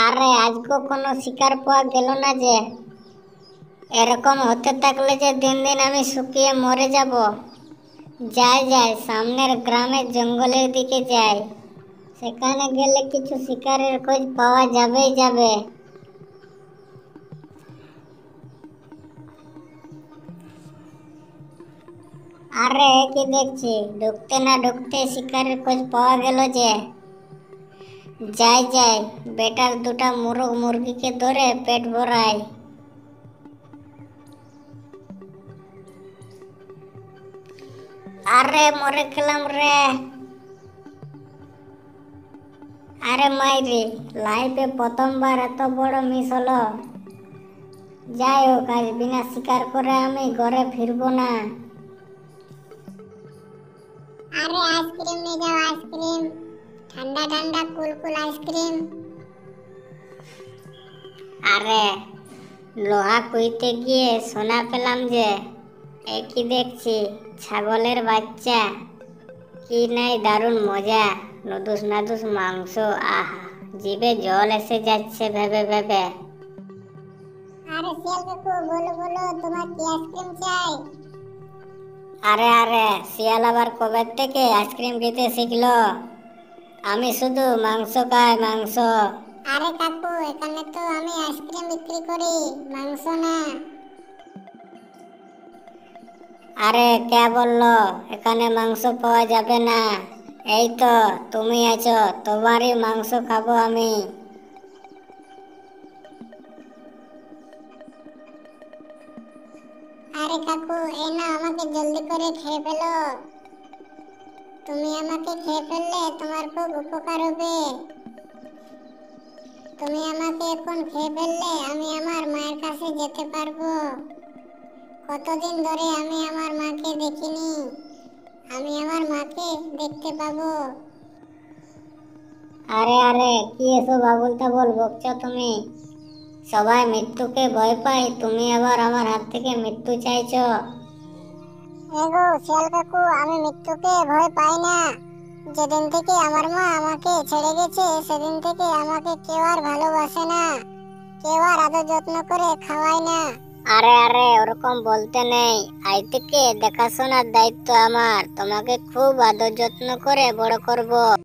আরে আজকে কোনো শিকার পাওয়া গেল না যে। এরকম হতে থাকলে যে দিন দিন আমি শুকিয়ে মরে যাব। যাই যাই সামনের গ্রামের জঙ্গলের দিকে যাই, সেখানে গেলে কিছু শিকারের খোঁজ পাওয়া যাবেই যাবে। আরে কি দেখছি, ঢুকতে না ঢুকতে শিকারের খোঁজ পাওয়া গেল যে। যাই যাই বেটার দুটা মুরগ মুরগিকে ধরে পেট ভরাই। আরে মরে গেলাম রে। আরে মাইরি, লাইফে প্রথমবার এত বড় মিস হলো। যাই হোক, আজ বিনা শিকার করে আমি ঘরে ফিরবো না। আরে আইসক্রিম নিয়ে যাও, আইসক্রিম, ঠান্ডা ঠান্ডা কুলকুল আইসক্রিম। আরে লোহা কুইতে গিয়ে শোনা পেলাম যে কি দেখছি, ছাগলের বাচ্চা। কি নাই দারুণ মজা, নদুস নাদুস মাংস, আহা জিভে জল এসে যাচ্ছে ভেবে ভেবে। আরে শিয়াল কাকু, বলো বলো, তোমার কি আইসক্রিম চাই? আরে আরে, শিয়াল আবার কবে থেকে আইসক্রিম খেতে শিখলো? আমি শুধু মাংস খাই, মাংস। আরে কাকু, এখানে তো আমি আইসক্রিম বিক্রি করি, মাংস না। আরে কে বললো এখানে মাংস পাওয়া যাবে না? এই তো তুমি আছো, তোমারই মাংস খাবো আমি। আরে কাকু, এই না, আমাকে জলদি করে খেয়ে ফেলো। তুমি আমাকে খেয়ে ফেললে তোমার খুব উপকার হবে। তুমি আমাকে এখন খেয়ে ফেললে আমি আমার মায়ের কাছে যেতে পারবো। কতদিন ধরে আমি আমার মাকে দেখিনি, আমি আমার মাকে দেখতে পাবো। আরে আরে, কি এসব আবল তাবল বকছো তুমি? সবাই মৃত্যুকে ভয় পায়, তুমি আবার আমার হাত থেকে মৃত্যু চাইছো? এগো শিয়াল কাকু, আমি মৃত্যুকে ভয় পাই না। যেদিন থেকে আমার মা আমাকে ছেড়ে গেছে, সেদিন থেকে আমাকে কেউ আর ভালোবাসে না, কেউ আর আদর যত্ন করে খাওয়ায় না। আরে আরে, ওরকম বলতে নেই। আজ থেকে দেখাশোনার দায়িত্ব আমার, তোমাকে খুব আদর যত্ন করে বড় করব।